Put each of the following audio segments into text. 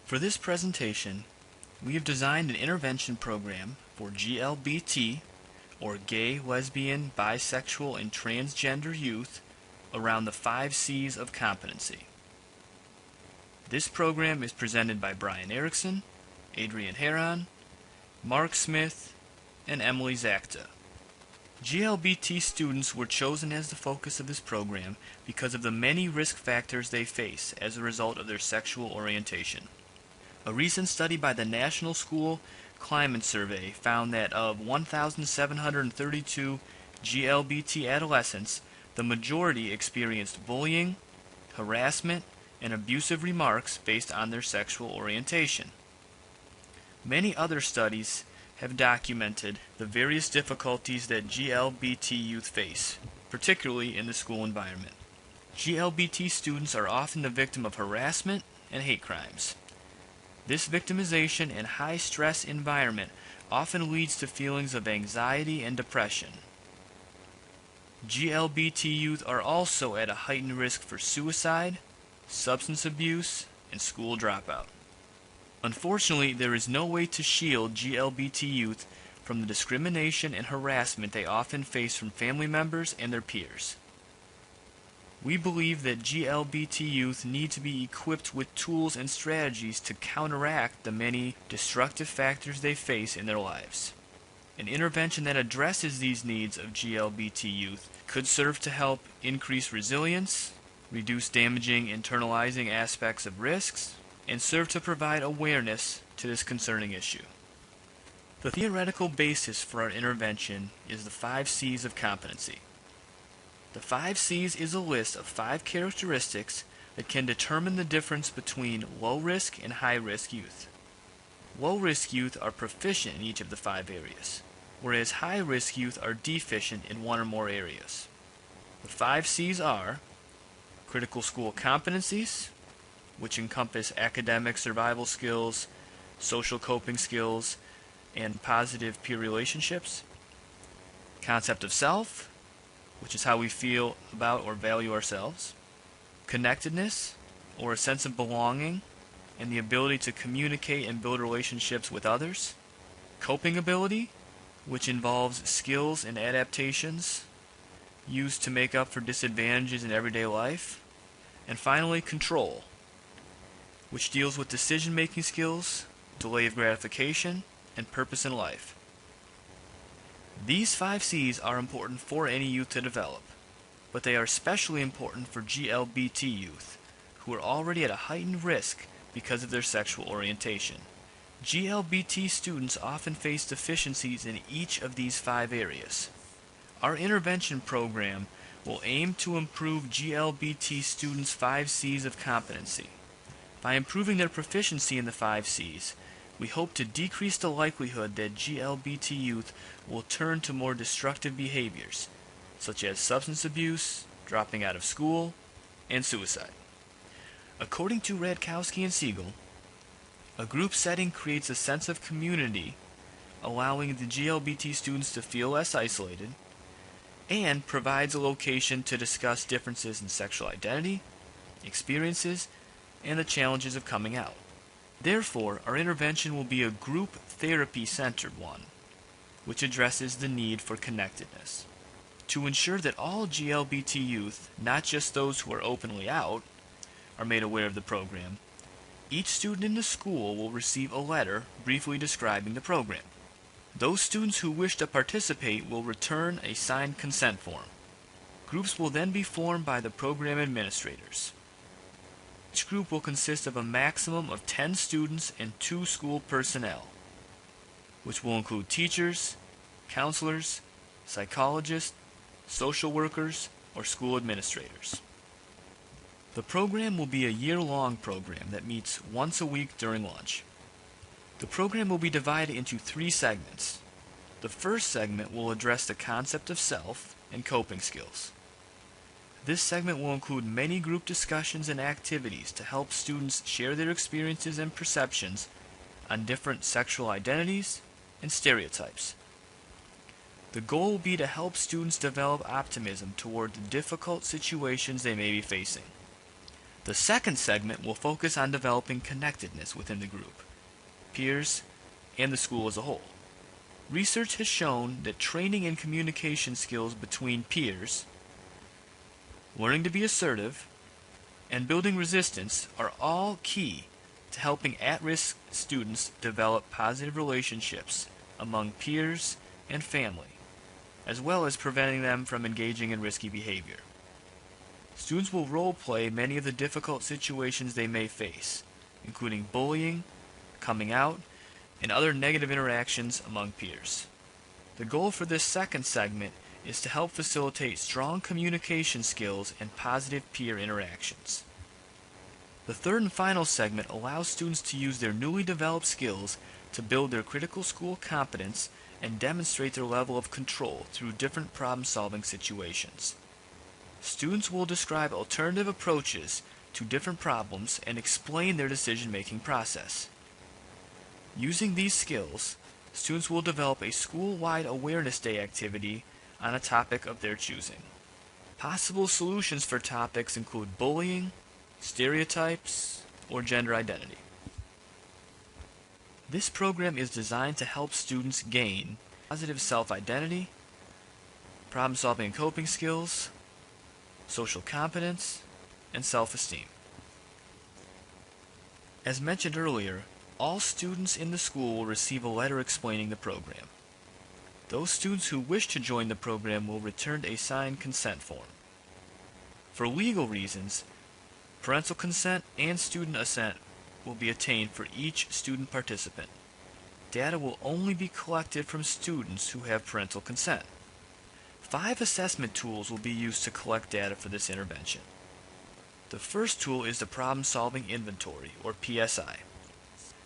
For this presentation, we have designed an intervention program for GLBT, or gay, lesbian, bisexual, and transgender youth around the 5 C's of competency. This program is presented by Brian Erickson, Adrian Heron, Mark Smith, and Emily Zakta. GLBT students were chosen as the focus of this program because of the many risk factors they face as a result of their sexual orientation. A recent study by the National School Climate Survey found that of 1,732 GLBT adolescents, the majority experienced bullying, harassment, and abusive remarks based on their sexual orientation. Many other studies have documented the various difficulties that GLBT youth face, particularly in the school environment. GLBT students are often the victim of harassment and hate crimes. This victimization and high-stress environment often leads to feelings of anxiety and depression. GLBT youth are also at a heightened risk for suicide, substance abuse, and school dropout. Unfortunately, there is no way to shield GLBT youth from the discrimination and harassment they often face from family members and their peers. We believe that GLBT youth need to be equipped with tools and strategies to counteract the many destructive factors they face in their lives. An intervention that addresses these needs of GLBT youth could serve to help increase resilience, reduce damaging internalizing aspects of risks, and serve to provide awareness to this concerning issue. The theoretical basis for our intervention is the 5 C's of competency. The 5 C's is a list of 5 characteristics that can determine the difference between low-risk and high-risk youth. Low-risk youth are proficient in each of the 5 areas, whereas high-risk youth are deficient in one or more areas. The 5 C's are critical school competencies, which encompass academic survival skills, social coping skills, and positive peer relationships. Concept of self, which is how we feel about or value ourselves. Connectedness, or a sense of belonging, and the ability to communicate and build relationships with others. Coping ability, which involves skills and adaptations used to make up for disadvantages in everyday life. And finally, control, which deals with decision-making skills, delay of gratification, and purpose in life. These 5 C's are important for any youth to develop, but they are especially important for GLBT youth, who are already at a heightened risk because of their sexual orientation. GLBT students often face deficiencies in each of these 5 areas. Our intervention program will aim to improve GLBT students' 5 C's of competency. By improving their proficiency in the 5 C's, we hope to decrease the likelihood that GLBT youth will turn to more destructive behaviors, such as substance abuse, dropping out of school, and suicide. According to Radkowski and Siegel, a group setting creates a sense of community, allowing the GLBT students to feel less isolated, and provides a location to discuss differences in sexual identity, experiences, and the challenges of coming out. Therefore, our intervention will be a group therapy-centered one, which addresses the need for connectedness. To ensure that all GLBT youth, not just those who are openly out, are made aware of the program, each student in the school will receive a letter briefly describing the program. Those students who wish to participate will return a signed consent form. Groups will then be formed by the program administrators. Each group will consist of a maximum of 10 students and 2 school personnel, which will include teachers, counselors, psychologists, social workers, or school administrators. The program will be a year-long program that meets once a week during lunch. The program will be divided into 3 segments. The first segment will address the concept of self and coping skills. This segment will include many group discussions and activities to help students share their experiences and perceptions on different sexual identities and stereotypes. The goal will be to help students develop optimism toward the difficult situations they may be facing. The second segment will focus on developing connectedness within the group, peers, and the school as a whole. Research has shown that training in communication skills between peers, learning to be assertive, and building resistance are all key to helping at-risk students develop positive relationships among peers and family, as well as preventing them from engaging in risky behavior. Students will role-play many of the difficult situations they may face, including bullying, coming out, and other negative interactions among peers. The goal for this second segment is to help facilitate strong communication skills and positive peer interactions. The third and final segment allows students to use their newly developed skills to build their critical school competence and demonstrate their level of control through different problem-solving situations. Students will describe alternative approaches to different problems and explain their decision-making process. Using these skills, students will develop a school-wide awareness day activity on a topic of their choosing. Possible solutions for topics include bullying, stereotypes, or gender identity. This program is designed to help students gain positive self-identity, problem-solving and coping skills, social competence, and self-esteem. As mentioned earlier, all students in the school will receive a letter explaining the program. Those students who wish to join the program will return a signed consent form. For legal reasons, parental consent and student assent will be obtained for each student participant. Data will only be collected from students who have parental consent. 5 assessment tools will be used to collect data for this intervention. The first tool is the Problem-Solving Inventory, or PSI.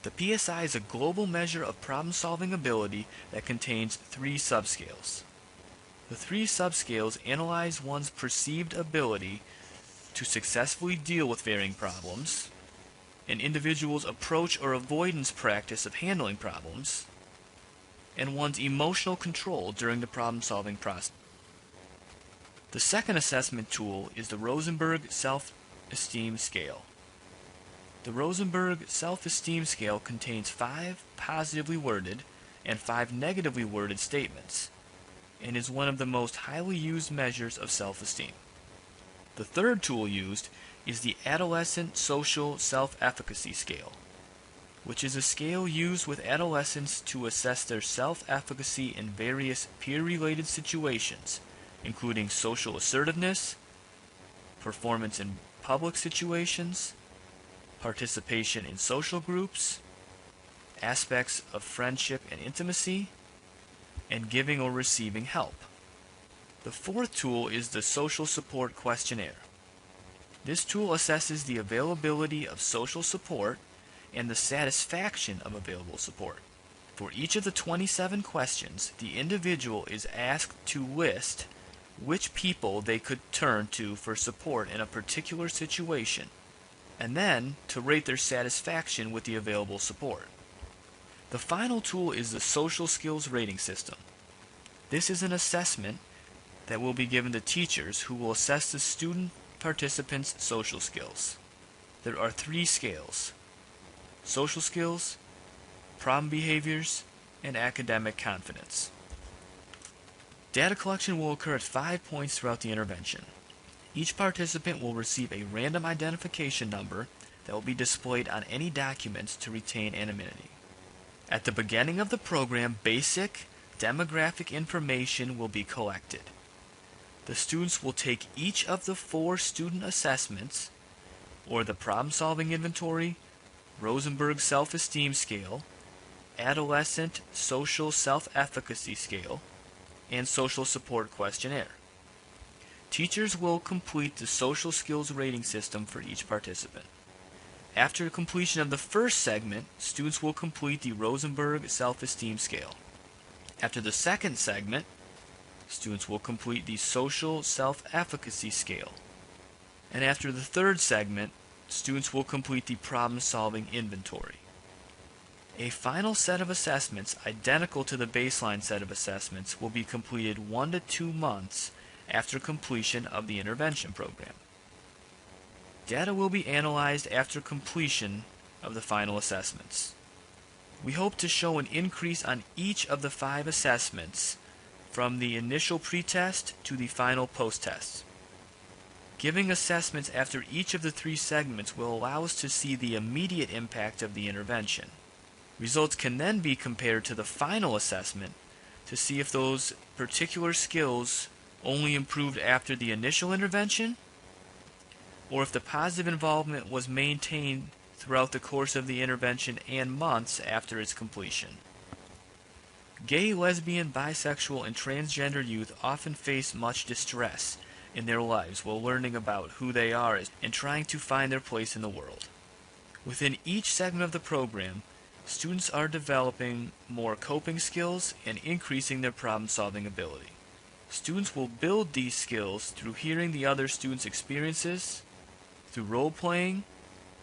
The PSI is a global measure of problem-solving ability that contains 3 subscales. The 3 subscales analyze one's perceived ability to successfully deal with varying problems, an individual's approach or avoidance practice of handling problems, and one's emotional control during the problem-solving process. The second assessment tool is the Rosenberg Self-Esteem Scale. The Rosenberg Self-Esteem Scale contains 5 positively worded and 5 negatively worded statements, and is one of the most highly used measures of self-esteem. The third tool used is the Adolescent Social Self-Efficacy Scale, which is a scale used with adolescents to assess their self-efficacy in various peer-related situations, including social assertiveness, performance in public situations, participation in social groups, aspects of friendship and intimacy, and giving or receiving help. The fourth tool is the Social Support Questionnaire. This tool assesses the availability of social support and the satisfaction of available support. For each of the 27 questions, the individual is asked to list which people they could turn to for support in a particular situation, and then to rate their satisfaction with the available support. The final tool is the Social Skills Rating System. This is an assessment that will be given to teachers who will assess the student participants' social skills. There are 3 scales: social skills, problem behaviors, and academic confidence. Data collection will occur at 5 points throughout the intervention. Each participant will receive a random identification number that will be displayed on any documents to retain anonymity. At the beginning of the program, basic demographic information will be collected. The students will take each of the 4 student assessments, or the Problem-Solving Inventory, Rosenberg Self-Esteem Scale, Adolescent Social Self-Efficacy Scale, and Social Support Questionnaire. Teachers will complete the Social Skills Rating System for each participant. After completion of the first segment, students will complete the Rosenberg Self-Esteem Scale. After the second segment, students will complete the Social Self-Efficacy Scale. And after the third segment, students will complete the Problem-Solving Inventory. A final set of assessments identical to the baseline set of assessments will be completed 1 to 2 months after completion of the intervention program. Data will be analyzed after completion of the final assessments. We hope to show an increase on each of the 5 assessments from the initial pretest to the final post-test. Giving assessments after each of the 3 segments will allow us to see the immediate impact of the intervention. Results can then be compared to the final assessment to see if those particular skills only improved after the initial intervention, or if the positive involvement was maintained throughout the course of the intervention and months after its completion. Gay, lesbian, bisexual, and transgender youth often face much distress in their lives while learning about who they are and trying to find their place in the world. Within each segment of the program, students are developing more coping skills and increasing their problem-solving ability. Students will build these skills through hearing the other students' experiences, through role-playing,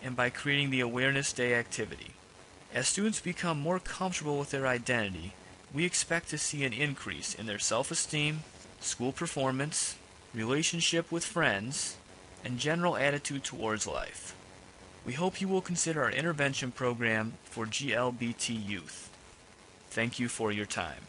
and by creating the Awareness Day activity. As students become more comfortable with their identity, we expect to see an increase in their self-esteem, school performance, relationship with friends, and general attitude towards life. We hope you will consider our intervention program for GLBT youth. Thank you for your time.